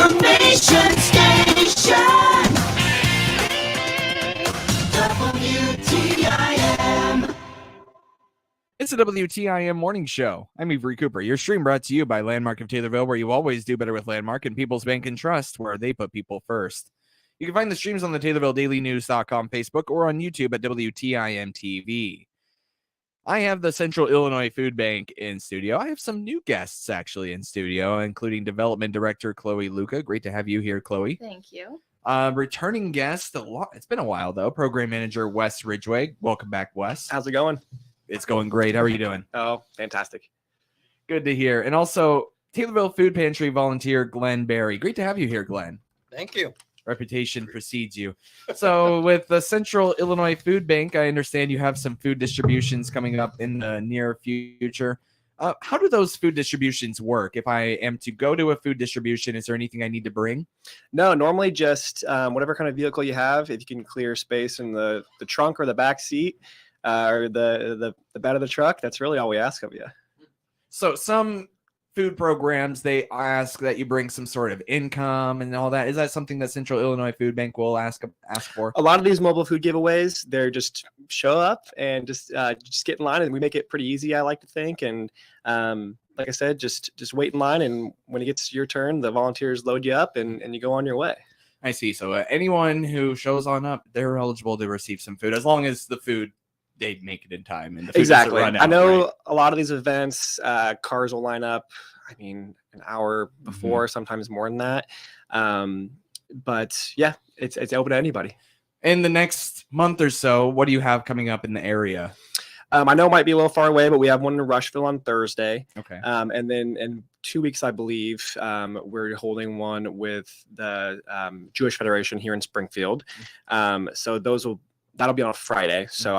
information station. WTIM. It's a WTIM morning show. I'm Avery Cooper. Your stream brought to you by Landmark of Taylorville, where you always do better with Landmark, and People's Bank and Trust, where they put people first. You can find the streams on the TaylorvilleDailyNews.com Facebook or on YouTube at WTIM TV. I have the Central Illinois Food Bank in studio. I have some new guests actually in studio, including Development Director Chloe Luca. Great to have you here, Chloe. Thank you. Returning guest, it's been a while though, Program Manager Wes Ridgway. Welcome back, Wes. How's it going? It's going great. How are you doing? Oh, fantastic. Good to hear. And also, Taylorville Food Pantry volunteer Glenn Berry. Great to have you here, Glenn. Thank you. Reputation precedes you. So with the Central Illinois Food Bank, I understand you have some food distributions coming up in the near future. How do those food distributions work? If I am to go to a food distribution, is there anything I need to bring? No, normally just whatever kind of vehicle you have, if you can clear space in the trunk or the back seat or the bed of the truck, that's really all we ask of you. So some food programs, they ask that you bring some sort of income and all that. Is that something that Central Illinois Food Bank will ask for? A lot of these mobile food giveaways, they're just show up and just get in line, and we make it pretty easy, I like to think. And like I said, just wait in line, and when it gets your turn, the volunteers load you up and you go on your way. I see. So anyone who shows on up, they're eligible to receive some food as long as the food, they make it in time. And the food exactly. Run out, I know right? A lot of these events, cars will line up, I mean, an hour before, sometimes more than that. But yeah, it's open to anybody. In the next month or so, what do you have coming up in the area? I know it might be a little far away, but we have one in Rushville on Thursday. Okay. And then in 2 weeks, I believe, we're holding one with the Jewish Federation here in Springfield. So that'll be on a Friday. So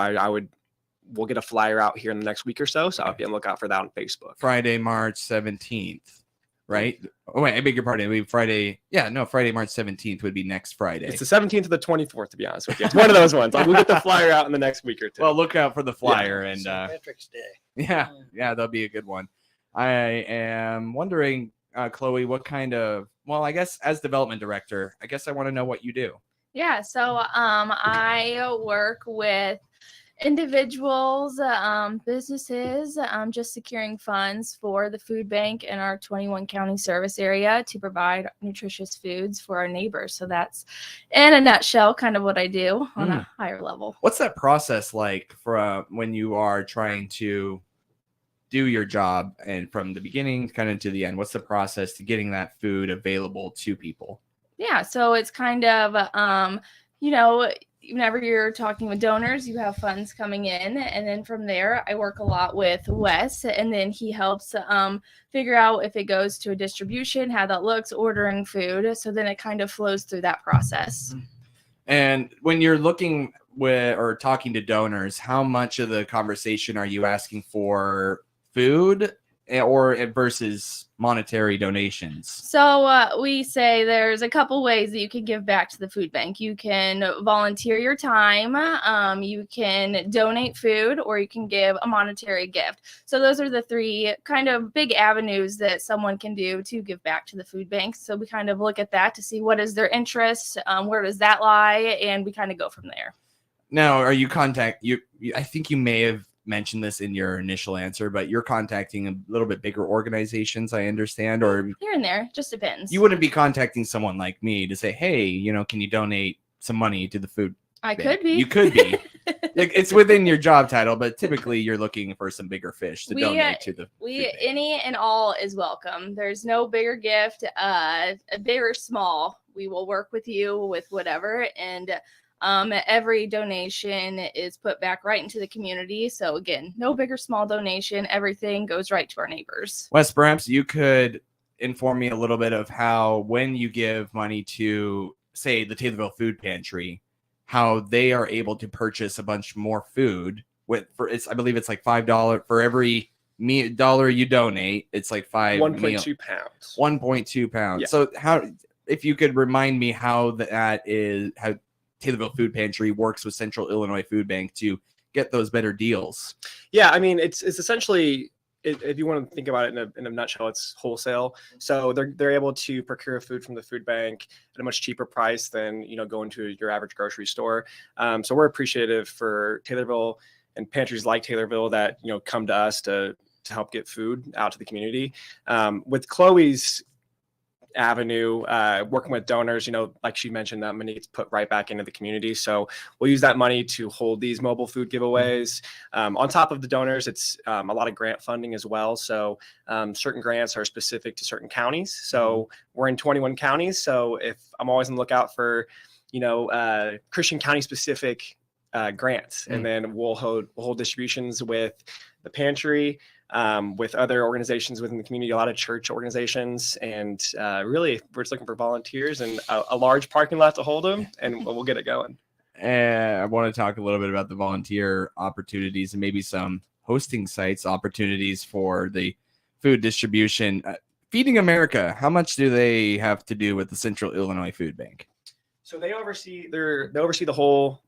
we'll get a flyer out here in the next week or so. So I'll be on the lookout for that on Facebook. Friday, March 17th, right? Oh, wait, I beg your pardon. It'll be Friday. Yeah, no, Friday, March 17th would be next Friday. It's the 17th to the 24th, to be honest with you. It's one of those ones. We'll get the flyer out in the next week or two. Well, look out for the flyer. And St. Patrick's Day. yeah, that'll be a good one. I am wondering, Chloe, what kind of, well, I guess as development director, I guess I want to know what you do. Yeah, so I work with individuals, businesses, just securing funds for the food bank in our 21 county service area to provide nutritious foods for our neighbors. So that's in a nutshell kind of what I do on a higher level. What's that process like from when you are trying to do your job and from the beginning kind of to the end? What's the process to getting that food available to people? Yeah, so it's kind of, whenever you're talking with donors, you have funds coming in. And then from there, I work a lot with Wes, and then he helps figure out if it goes to a distribution, how that looks, ordering food. So then it kind of flows through that process. And when you're looking with or talking to donors, how much of the conversation are you asking for food or versus monetary donations? So we say there's a couple ways that you can give back to the food bank. You can volunteer your time, you can donate food, or you can give a monetary gift. So those are the three kind of big avenues that someone can do to give back to the food bank. So we kind of look at that to see what is their interest, where does that lie, and we kind of go from there. Now, are you I think you may have mentioned this in your initial answer, but you're contacting a little bit bigger organizations, I understand, or here and there, just depends. You wouldn't be contacting someone like me to say, hey, can you donate some money to the food I bank? could be. You could be. It's within your job title, but typically you're looking for some bigger fish to donate to the food bank. Any and all is welcome. There's no bigger gift, big or small. We will work with you with whatever, and every donation is put back right into the community. So again, no big or small donation. Everything goes right to our neighbors. Wes, perhaps you could inform me a little bit of how, when you give money to, say, the Taylorville Food Pantry, how they are able to purchase a bunch more food I believe it's like $5 for every dollar you donate. It's like 1.2 pounds. 1.2 pounds. Yeah. So if you could remind me how Taylorville Food Pantry works with Central Illinois Food Bank to get those better deals. Yeah, I mean, it's essentially if you want to think about it in a nutshell, it's wholesale. So they're able to procure food from the food bank at a much cheaper price than, going to your average grocery store. So we're appreciative for Taylorville and pantries like Taylorville that, come to us to help get food out to the community. With Chloe's avenue, working with donors, like she mentioned, that money gets put right back into the community. So we'll use that money to hold these mobile food giveaways. On top of the donors, it's a lot of grant funding as well. So certain grants are specific to certain counties. So we're in 21 counties. So if I'm always on the lookout for, Christian County specific grants, and then we'll hold distributions with the Pantry, with other organizations within the community, a lot of church organizations, and really we're just looking for volunteers and a large parking lot to hold them, and we'll get it going. And I want to talk a little bit about the volunteer opportunities and maybe some hosting sites opportunities for the food distribution. Feeding America, how much do they have to do with the Central Illinois Food Bank? So they oversee the whole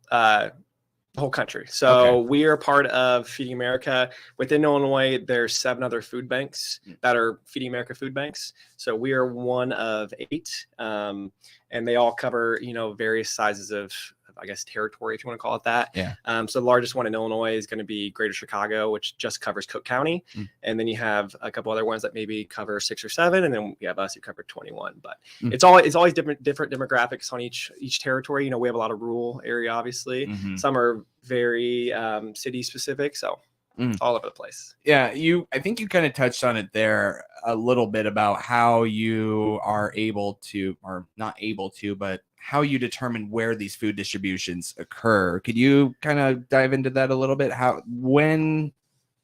country. So we are part of Feeding America. Within Illinois, there's 7 other food banks that are Feeding America food banks. So we are one of 8, and they all cover, various sizes of, I guess, territory, if you want to call it that. Yeah. So the largest one in Illinois is going to be Greater Chicago, which just covers Cook County. And then you have a couple other ones that maybe cover 6 or 7. And then we have us who cover 21. But it's always different demographics on each territory. We have a lot of rural area, obviously. Some are very city specific. So it's all over the place. Yeah. I think you kind of touched on it there a little bit about how you are able to, or not able to, but how you determine where these food distributions occur. Could you kind of dive into that a little bit? When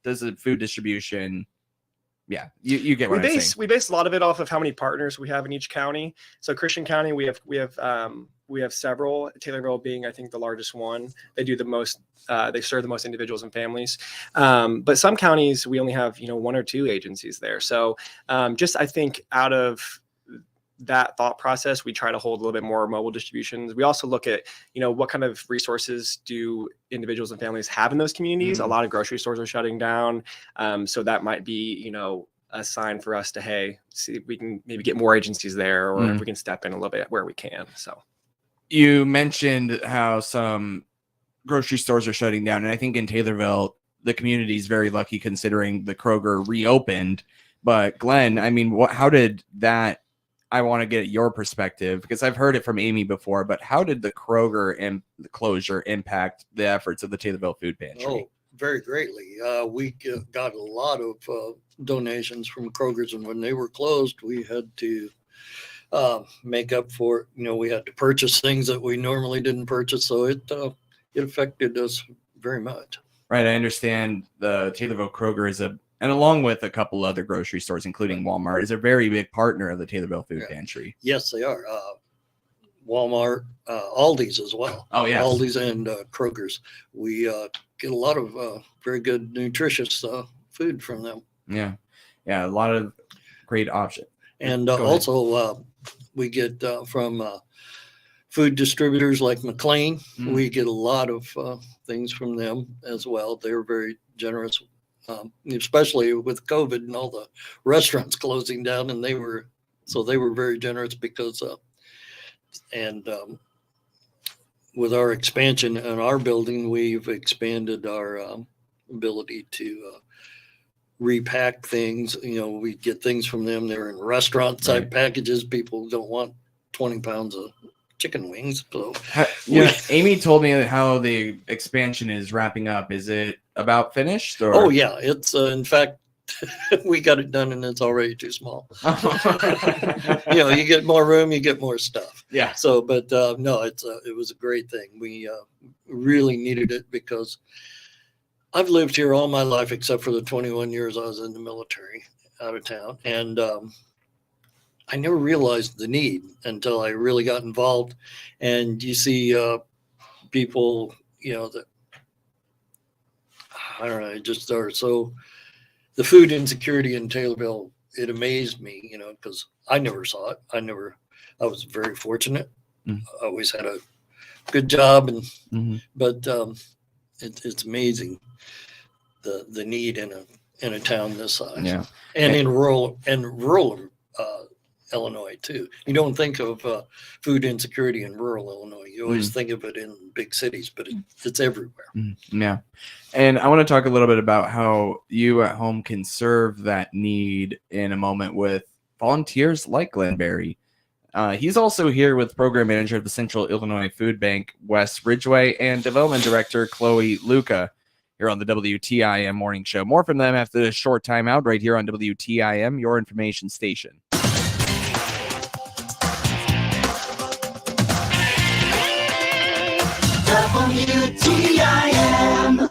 does a food distribution? Yeah, you get what I'm saying. We base a lot of it off of how many partners we have in each county. So Christian County, we have several. Taylorville being, I think, the largest one. They do the most. They serve the most individuals and families. But some counties we only have 1 or 2 agencies there. So I think out of that thought process, we try to hold a little bit more mobile distributions. We also look at, what kind of resources do individuals and families have in those communities. A lot of grocery stores are shutting down. So that might be, a sign for us to, hey, see if we can maybe get more agencies there, or if we can step in a little bit where we can. So you mentioned how some grocery stores are shutting down. And I think in Taylorville, the community is very lucky considering the Kroger reopened. But Glenn, I mean, how did that, I want to get your perspective because I've heard it from Amy before, but how did the Kroger and the closure impact the efforts of the Taylorville Food Pantry? Oh, very greatly. We got a lot of donations from Kroger's, and when they were closed, we had to make up for it. We had to purchase things that we normally didn't purchase, so it affected us very much. Right. I understand the Taylorville Kroger and along with a couple other grocery stores, including Walmart, is a very big partner of the Taylorville Food Pantry. Yes, they are. Walmart, Aldi's as well. Oh, yeah. Aldi's and Kroger's. We get a lot of very good, nutritious food from them. Yeah. Yeah. A lot of great options. And also we get from food distributors like McLean. We get a lot of things from them as well. They're very generous. Especially with COVID and all the restaurants closing down, and they were very generous because with our expansion in our building, we've expanded our ability to repack things. We get things from them. They're in restaurant type packages. People don't want 20 pounds of chicken wings. So Amy told me how the expansion is wrapping up. Is it about finished? Or? Oh yeah, it's in fact we got it done and it's already too small. You get more room, you get more stuff. Yeah. So, but no, it was a great thing. We really needed it because I've lived here all my life except for the 21 years I was in the military out of town, and I never realized the need until I really got involved. And you see people, that I don't know, just are so. The food insecurity in Taylorville, it amazed me, because I never saw it. I was very fortunate. I always had a good job, but it's amazing the need in in a town this size. Yeah. And in rural Illinois too. You don't think of food insecurity in rural Illinois. You always think of it in big cities, but it's everywhere. Yeah. And I want to talk a little bit about how you at home can serve that need in a moment with volunteers like Glenn Berry. He's also here with Program Manager of the Central Illinois Food Bank, Wes Ridgway, and Development Director, Chloe Luca, here on the WTIM Morning Show. More from them after this short timeout right here on WTIM, your information station. WTIM.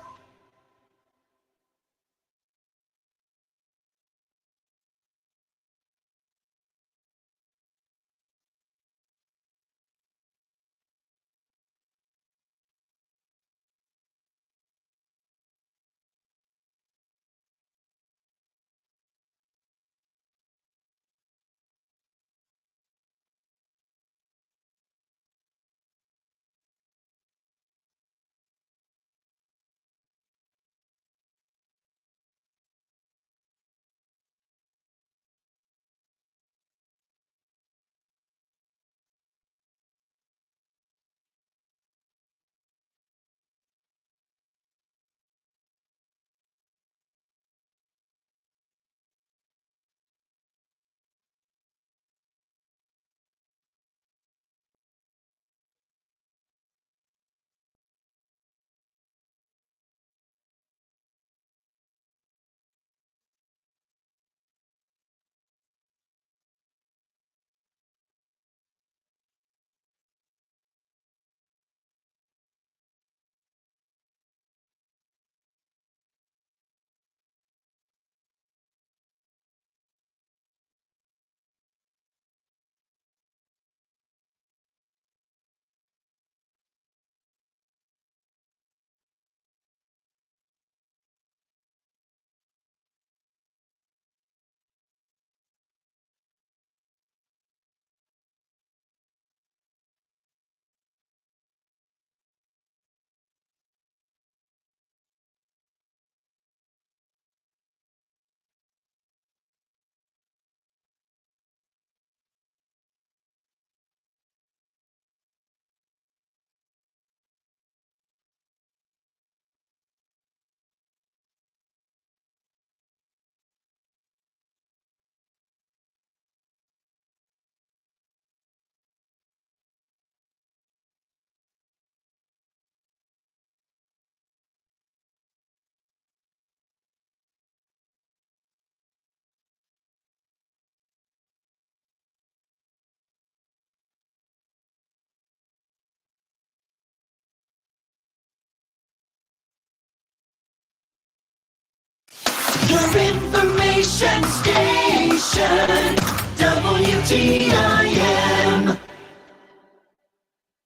Your information station, WTIM.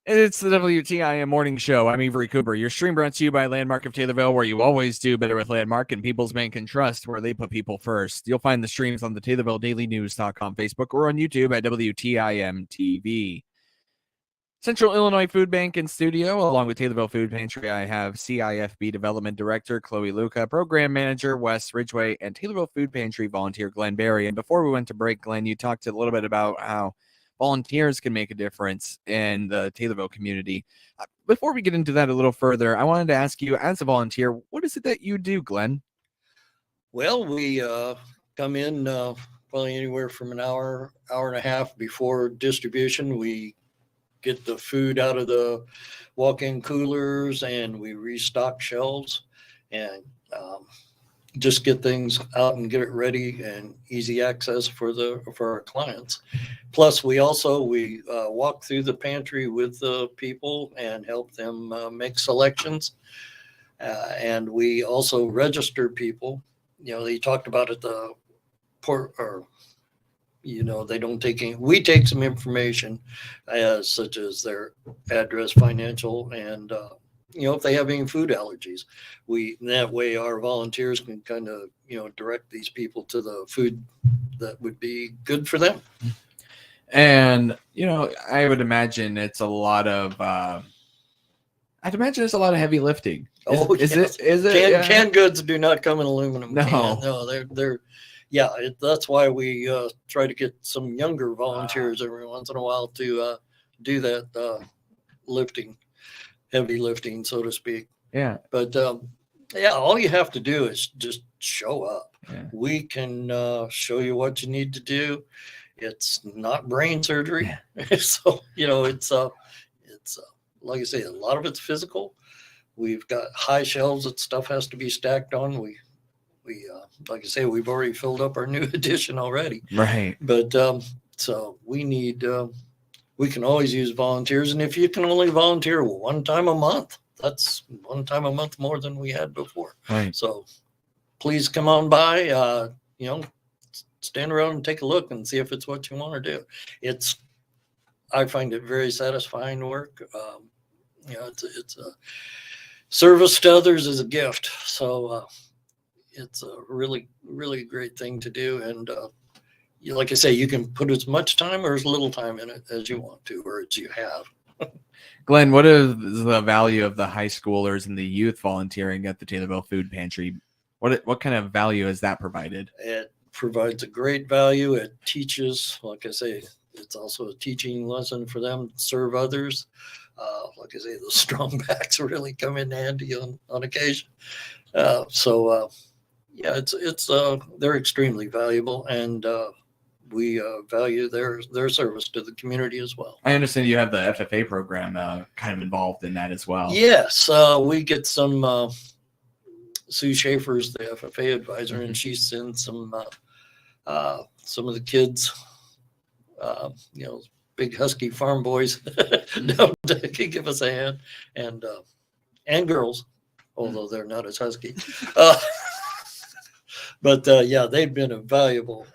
It's the WTIM Morning Show. I'm Avery Cooper. Your stream brought to you by Landmark of Taylorville, where you always do better with Landmark and People's Bank and Trust, where they put people first. You'll find the streams on the TaylorvilleDailyNews.com Facebook or on YouTube at WTIM TV. Central Illinois Food Bank in studio, along with Taylorville Food Pantry. I have CIFB Development Director Chloe Luca, Program Manager Wes Ridgway, and Taylorville Food Pantry volunteer Glenn Berry. And before we went to break, Glenn, you talked a little bit about how volunteers can make a difference in the Taylorville community. Before we get into that a little further, I wanted to ask you, as a volunteer, what is it that you do, Glenn? Well, we come in probably anywhere from an hour and a half before distribution. We get the food out of the walk-in coolers and we restock shelves and just get things out and get it ready and easy access for our clients. Plus, we walk through the pantry with the people and help them make selections. And we also register people. You know, they talked about at the port, or they don't take any. We take some information, such as their address, financial, and if they have any food allergies. That way our volunteers can kind of direct these people to the food that would be good for them. And I would imagine it's a lot of I'd imagine there's a lot of heavy lifting. Oh, Is yes. it? Is it? Yeah. Canned goods do not come in aluminum. No. can. No, they're yeah. That's why we try to get some younger volunteers every once in a while to do that lifting, heavy lifting, so to speak. Yeah. But yeah, all you have to do is just show up. Yeah. We can show you what you need to do. It's not brain surgery. So, it's like I say, a lot of it's physical. We've got high shelves that stuff has to be stacked on. We like I say, we've already filled up our new edition already. Right. But so we need, we can always use volunteers. And if you can only volunteer one time a month, that's one time a month more than we had before. Right. So please come on by, stand around and take a look and see if it's what you want to do. I find it very satisfying work. It's a service to others is a gift. So it's a really, really great thing to do. And like I say, you can put as much time or as little time in it as you want to, or as you have. Glenn, what is the value of the high schoolers and the youth volunteering at the Taylorville Food Pantry? What kind of value has that provided? It provides a great value. It teaches, like I say, it's also a teaching lesson for them to serve others. Like I say, the strong backs really come in handy on occasion. Yeah, they're extremely valuable, and we value their service to the community as well. I understand you have the FFA program kind of involved in that as well. Yes, we get some. Sue Schaefer's the FFA advisor, and she sends some of the kids, big husky farm boys, down to give us a hand, and girls, although they're not as husky. But they've been a valuable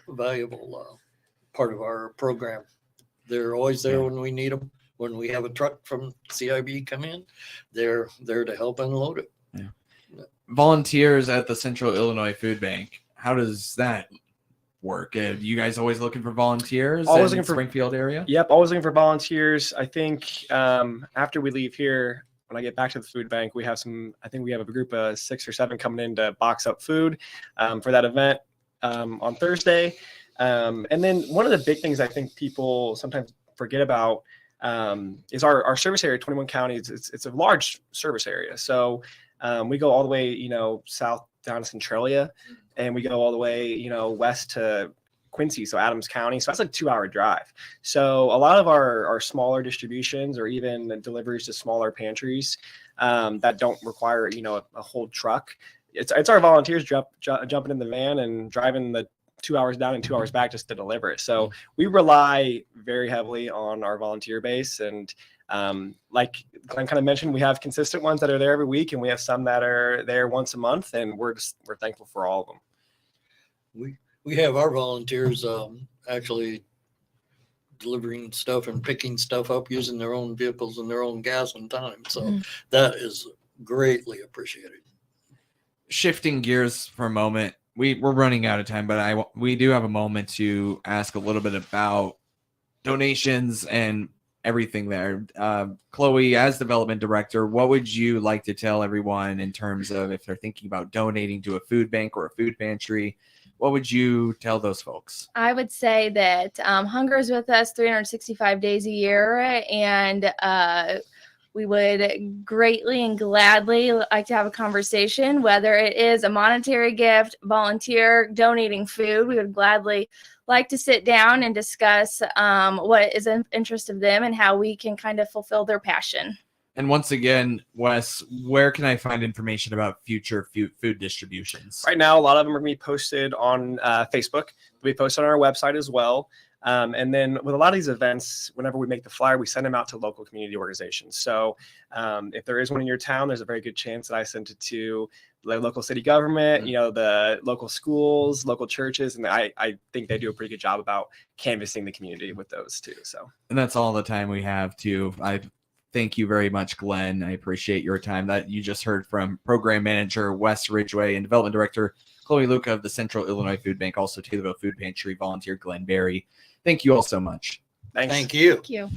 part of our program. They're always there when we need them. When we have a truck from CIB come in, they're there to help unload it. Yeah. Volunteers at the Central Illinois Food Bank. How does that work? You guys always looking for volunteers Always in looking the for Springfield area? Yep, always looking for volunteers. I think after we leave here, when I get back to the food bank, we have a group of 6 or 7 coming in to box up food for that event on Thursday. And then one of the big things I think people sometimes forget about is our service area, 21 counties. It's a large service area. So we go all the way, south down to Centralia, and we go all the way, west to Quincy, so Adams County. So that's like a 2-hour drive. So a lot of our smaller distributions, or even deliveries to smaller pantries that don't require, a whole truck. It's our volunteers jumping in the van and driving the 2 hours down and 2 hours back just to deliver it. So we rely very heavily on our volunteer base. And like Glenn kind of mentioned, we have consistent ones that are there every week, and we have some that are there once a month, and we're thankful for all of them. We have our volunteers actually delivering stuff and picking stuff up using their own vehicles and their own gas and time. So that is greatly appreciated. Shifting gears for a moment, we're running out of time, but we do have a moment to ask a little bit about donations and everything there. Chloe, as development director, what would you like to tell everyone in terms of if they're thinking about donating to a food bank or a food pantry? What would you tell those folks? I would say that hunger is with us 365 days a year, and we would greatly and gladly like to have a conversation, whether it is a monetary gift, volunteer, donating food. We would gladly like to sit down and discuss what is in interest of them and how we can kind of fulfill their passion. And once again, Wes, where can I find information about future food distributions? Right now, a lot of them are going to be posted on Facebook. They'll be posted on our website as well. And then with a lot of these events, whenever we make the flyer, we send them out to local community organizations. So if there is one in your town, there's a very good chance that I sent it to the local city government, the local schools, local churches. And I think they do a pretty good job about canvassing the community with those too. So, and that's all the time we have to. I thank you very much, Glenn. I appreciate your time. That you just heard from Program Manager Wes Ridgway and Development Director Chloe Luca of the Central Illinois Food Bank, also Taylorville Food Pantry volunteer Glenn Berry. Thank you all so much. Thanks. Thank you. Thank you.